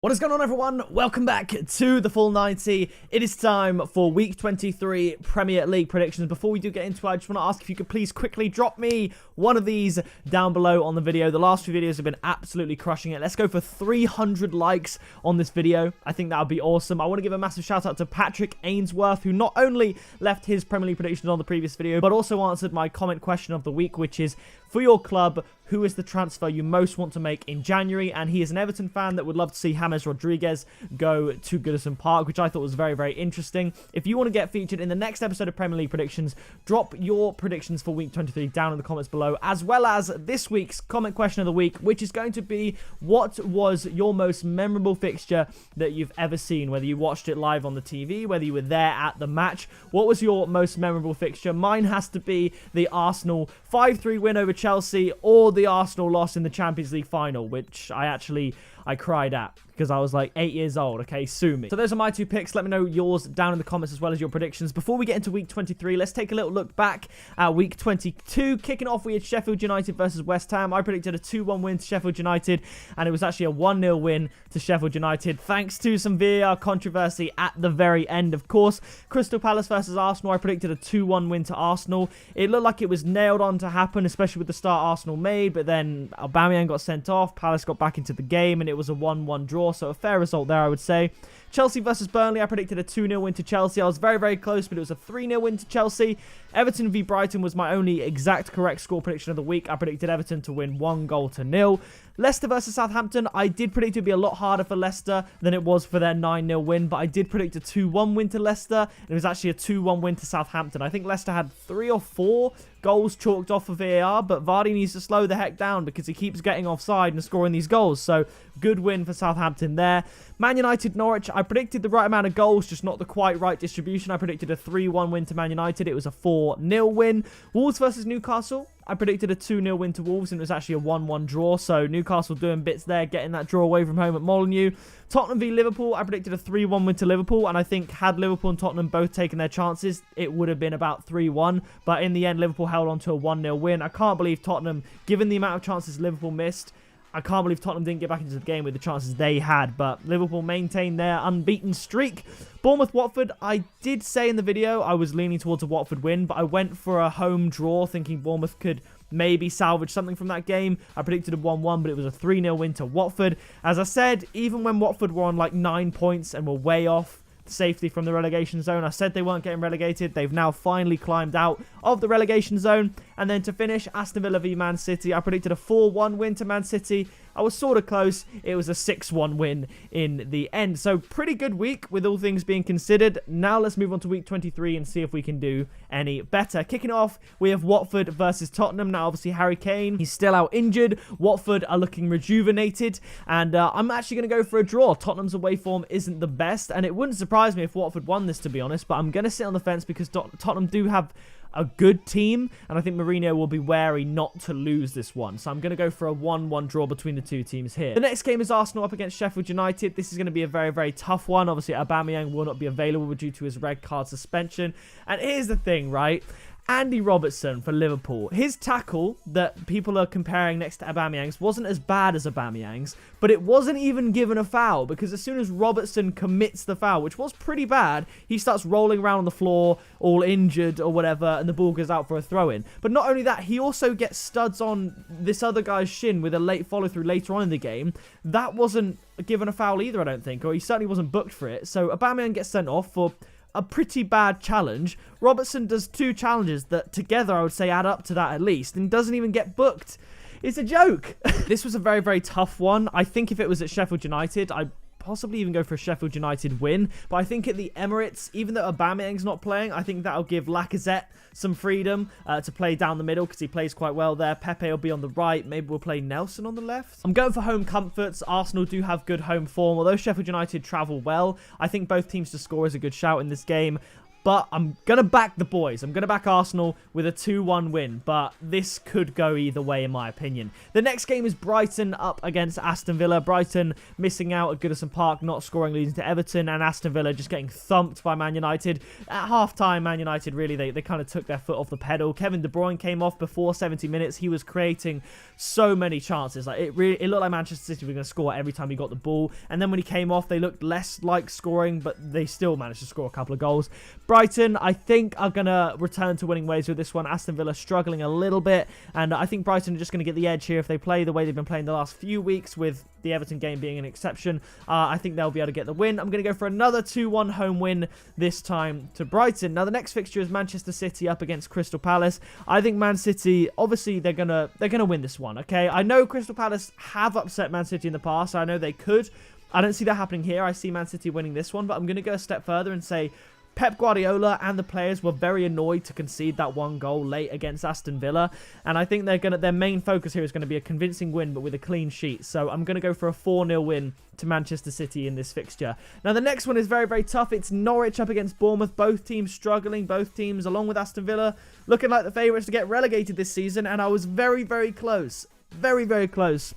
What is going on, everyone? Welcome back to the Full 90. It is time for Week 23 Premier League predictions. Before we do get into it, I just want to ask if you could please quickly drop me one of these down below on the video. The last few videos have been absolutely crushing it. Let's go for 300 likes on this video. I think that would be awesome. I want to give a massive shout out to Patrick Ainsworth, who not only left his Premier League predictions on the previous video, but also answered my comment question of the week, which is, for your club, who is the transfer you most want to make in January? And he is an Everton fan that would love to see James Rodriguez go to Goodison Park, which I thought was very, very interesting. If you want to get featured in the next episode of Premier League predictions, drop your predictions for Week 23 down in the comments below, as well as this week's comment question of the week, which is going to be, what was your most memorable fixture that you've ever seen? Whether you watched it live on the TV, whether you were there at the match, what was your most memorable fixture? Mine has to be the Arsenal 5-3 win over Chelsea, or the Arsenal loss in the Champions League final, which I cried at because I was like 8 years old. Okay, sue me. So those are my two picks. Let me know yours down in the comments, as well as your predictions. Before we get into Week 23, let's take a little look back at Week 22. Kicking off, we had Sheffield United versus West Ham. I predicted a 2-1 win to Sheffield United, and it was actually a 1-0 win to Sheffield United, thanks to some VAR controversy at the very end, of course. Crystal Palace versus Arsenal, I predicted a 2-1 win to Arsenal. It looked like it was nailed on to happen, especially with the start Arsenal made, but then Aubameyang got sent off, Palace got back into the game, and it was a 1-1 draw, so a fair result there, I would say. Chelsea versus Burnley, I predicted a 2-0 win to Chelsea. I was very, very close, but it was a 3-0 win to Chelsea. Everton v Brighton was my only exact correct score prediction of the week. I predicted Everton to win 1-0. Leicester versus Southampton, I did predict it would be a lot harder for Leicester than it was for their 9-0 win, but I did predict a 2-1 win to Leicester. It was actually a 2-1 win to Southampton. I think Leicester had 3 or 4 goals chalked off for VAR, but Vardy needs to slow the heck down because he keeps getting offside and scoring these goals. So, good win for Southampton there. Man United Norwich, I predicted the right amount of goals, just not the quite right distribution. I predicted a 3-1 win to Man United. It was a 4-0 win. Wolves versus Newcastle, I predicted a 2-0 win to Wolves, and it was actually a 1-1 draw. So Newcastle doing bits there, getting that draw away from home at Molineux. Tottenham v Liverpool, I predicted a 3-1 win to Liverpool, and I think had Liverpool and Tottenham both taken their chances, it would have been about 3-1. But in the end, Liverpool held on to a 1-0 win. I can't believe Tottenham, given the amount of chances Liverpool missed, I can't believe Tottenham didn't get back into the game with the chances they had, but Liverpool maintained their unbeaten streak. Bournemouth Watford, I did say in the video I was leaning towards a Watford win, but I went for a home draw thinking Bournemouth could maybe salvage something from that game. I predicted a 1-1, but it was a 3-0 win to Watford. As I said, even when Watford were on like 9 points and were way off safely from the relegation zone, I said they weren't getting relegated. They've now finally climbed out of the relegation zone. And then to finish, Aston Villa v Man City, I predicted a 4-1 win to Man City. I was sort of close. It was a 6-1 win in the end. So pretty good week with all things being considered. Now let's move on to Week 23 and see if we can do any better. Kicking off, we have Watford versus Tottenham. Now obviously Harry Kane, he's still out injured. Watford are looking rejuvenated, and I'm actually going to go for a draw. Tottenham's away form isn't the best, and it wouldn't surprise me if Watford won this, to be honest, but I'm going to sit on the fence because Tottenham do have a good team, and I think Mourinho will be wary not to lose this one. So I'm going to go for a 1-1 draw between the two teams here. The next game is Arsenal up against Sheffield United. This is going to be a very, very tough one. Obviously, Aubameyang will not be available due to his red card suspension. And here's the thing, right? Andy Robertson for Liverpool. His tackle that people are comparing next to Aubameyang's wasn't as bad as Aubameyang's, but it wasn't even given a foul, because as soon as Robertson commits the foul, which was pretty bad, he starts rolling around on the floor, all injured or whatever, and the ball goes out for a throw-in. But not only that, he also gets studs on this other guy's shin with a late follow-through later on in the game. That wasn't given a foul either, I don't think, or he certainly wasn't booked for it. So Aubameyang gets sent off for a pretty bad challenge. Robertson does 2 challenges that together I would say add up to that at least, and doesn't even get booked. It's a joke. This was a very, very tough one. I think if it was at Sheffield United, I'd possibly even go for a Sheffield United win. But I think at the Emirates, even though Aubameyang's not playing, I think that'll give Lacazette some freedom to play down the middle because he plays quite well there. Pepe will be on the right. Maybe we'll play Nelson on the left. I'm going for home comforts. Arsenal do have good home form. Although Sheffield United travel well, I think both teams to score is a good shout in this game. But I'm going to back the boys. I'm going to back Arsenal with a 2-1 win. But this could go either way, in my opinion. The next game is Brighton up against Aston Villa. Brighton missing out at Goodison Park, not scoring, leading to Everton. And Aston Villa just getting thumped by Man United. At half-time, Man United really, they kind of took their foot off the pedal. Kevin De Bruyne came off before 70 minutes. He was creating so many chances. Like it looked like Manchester City were going to score every time he got the ball. And then when he came off, they looked less like scoring, but they still managed to score a couple of goals. Brighton, I think, are going to return to winning ways with this one. Aston Villa struggling a little bit, and I think Brighton are just going to get the edge here if they play the way they've been playing the last few weeks, with the Everton game being an exception. I think they'll be able to get the win. I'm going to go for another 2-1 home win, this time to Brighton. Now, the next fixture is Manchester City up against Crystal Palace. I think Man City, obviously, they're gonna win this one, okay? I know Crystal Palace have upset Man City in the past. I know they could. I don't see that happening here. I see Man City winning this one, but I'm going to go a step further and say Pep Guardiola and the players were very annoyed to concede that one goal late against Aston Villa, and I think their main focus here is going to be a convincing win, but with a clean sheet. So I'm going to go for a 4-0 win to Manchester City in this fixture. Now, the next one is very, very tough. It's Norwich up against Bournemouth. Both teams struggling. Both teams, along with Aston Villa, looking like the favourites to get relegated this season, and I was very, very close. Very, very close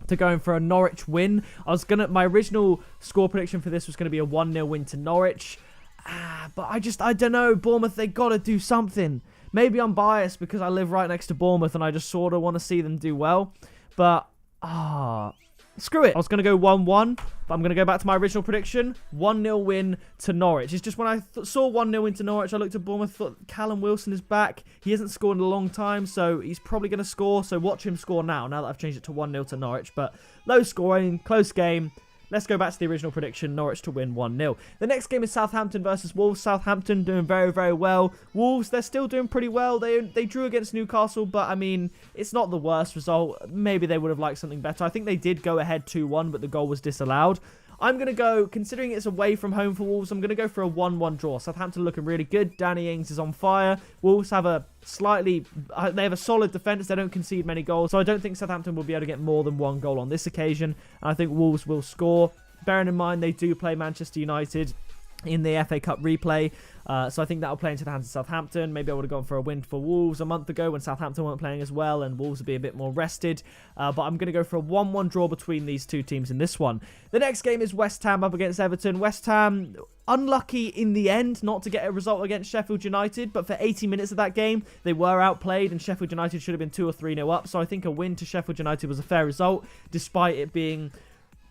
to going for a Norwich win. My original score prediction for this was going to be a 1-0 win to Norwich. But I don't know. Bournemouth, they got to do something. Maybe I'm biased because I live right next to Bournemouth and I just sort of want to see them do well. But, screw it. I was going to go 1-1, but I'm going to go back to my original prediction. 1-0 win to Norwich. It's just when I saw 1-0 win to Norwich, I looked at Bournemouth, thought Callum Wilson is back. He hasn't scored in a long time, so he's probably going to score. So watch him score now that I've changed it to 1-0 to Norwich. But low scoring, close game. Let's go back to the original prediction, Norwich to win 1-0. The next game is Southampton versus Wolves. Southampton doing very, very well. Wolves, they're still doing pretty well. They drew against Newcastle, but, I mean, it's not the worst result. Maybe they would have liked something better. I think they did go ahead 2-1, but the goal was disallowed. I'm going to go, considering it's away from home for Wolves, I'm going to go for a 1-1 draw. Southampton looking really good. Danny Ings is on fire. Wolves have they have a solid defence. They don't concede many goals. So I don't think Southampton will be able to get more than one goal on this occasion. And I think Wolves will score. Bearing in mind they do play Manchester United in the FA Cup replay. So I think that'll play into the hands of Southampton. Maybe I would have gone for a win for Wolves a month ago when Southampton weren't playing as well and Wolves would be a bit more rested. But I'm going to go for a 1-1 draw between these two teams in this one. The next game is West Ham up against Everton. West Ham, unlucky in the end not to get a result against Sheffield United, but for 80 minutes of that game, they were outplayed and Sheffield United should have been 2 or 3-0 up. So I think a win to Sheffield United was a fair result, despite it being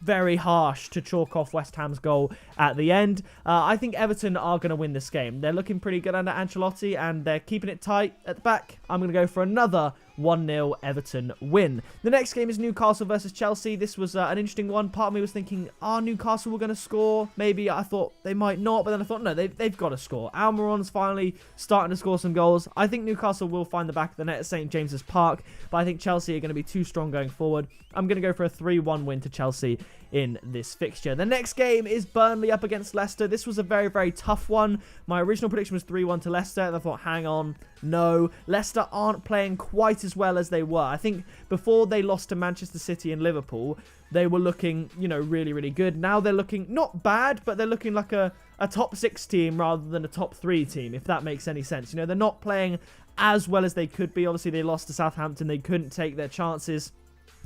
very harsh to chalk off West Ham's goal at the end. I think Everton are going to win this game. They're looking pretty good under Ancelotti and they're keeping it tight at the back. I'm going to go for another 1-0 Everton win. The next game is Newcastle versus Chelsea. This was an interesting one. Part of me was thinking, Newcastle were going to score? Maybe I thought they might not, but then I thought, no, they've got to score. Almiron's finally starting to score some goals. I think Newcastle will find the back of the net at St. James's Park, but I think Chelsea are going to be too strong going forward. I'm going to go for a 3-1 win to Chelsea in this fixture. The next game is Burnley up against Leicester. This was a very, very tough one. My original prediction was 3-1 to Leicester, and I thought, hang on, no. Leicester aren't playing quite as well as they were. I think before they lost to Manchester City and Liverpool, they were looking, really, really good. Now they're looking not bad, but they're looking like a top 6 team rather than a top 3 team, if that makes any sense. They're not playing as well as they could be. Obviously, they lost to Southampton. They couldn't take their chances.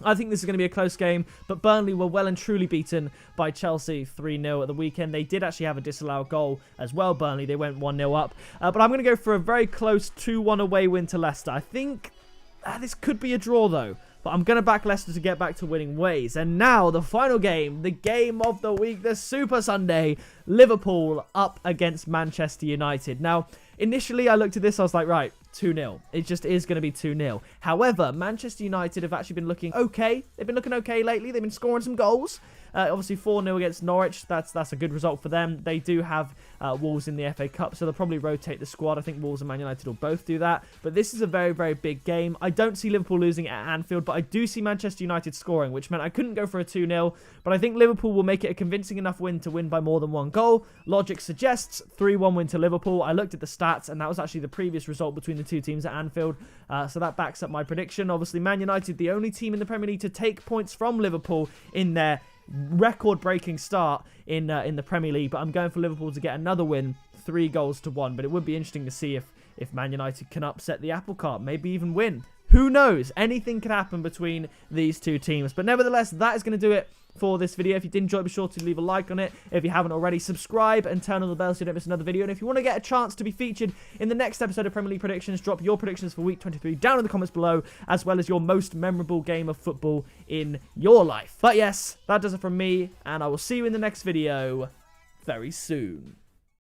I think this is going to be a close game, but Burnley were well and truly beaten by Chelsea 3-0 at the weekend. They did actually have a disallowed goal as well, Burnley. They went 1-0 up. But I'm going to go for a very close 2-1 away win to Leicester. I think this could be a draw, though. But I'm going to back Leicester to get back to winning ways. And now, the final game, the game of the week, the Super Sunday, Liverpool up against Manchester United. Now, initially, I looked at this, I was like, right, 2-0. It just is going to be 2-0. However, Manchester United have actually been looking okay. They've been looking okay lately. They've been scoring some goals. Obviously, 4-0 against Norwich. That's a good result for them. They do have Wolves in the FA Cup, so they'll probably rotate the squad. I think Wolves and Man United will both do that. But this is a very, very big game. I don't see Liverpool losing at Anfield, but I do see Manchester United scoring, which meant I couldn't go for a 2-0. But I think Liverpool will make it a convincing enough win to win by more than one goal. Logic suggests 3-1 win to Liverpool. I looked at the stats, and that was actually the previous result between the two teams at Anfield. So that backs up my prediction. Obviously, Man United, the only team in the Premier League to take points from Liverpool in their record-breaking start in the Premier League, but I'm going for Liverpool to get another win, 3-1. But it would be interesting to see if Man United can upset the apple cart, maybe even win. Who knows? Anything could happen between these two teams. But nevertheless, that is going to do it for this video. If you did enjoy it, be sure to leave a like on it. If you haven't already, subscribe and turn on the bell so you don't miss another video. And if you want to get a chance to be featured in the next episode of Premier League Predictions, drop your predictions for week 23 down in the comments below, as well as your most memorable game of football in your life. But yes, that does it from me, and I will see you in the next video very soon.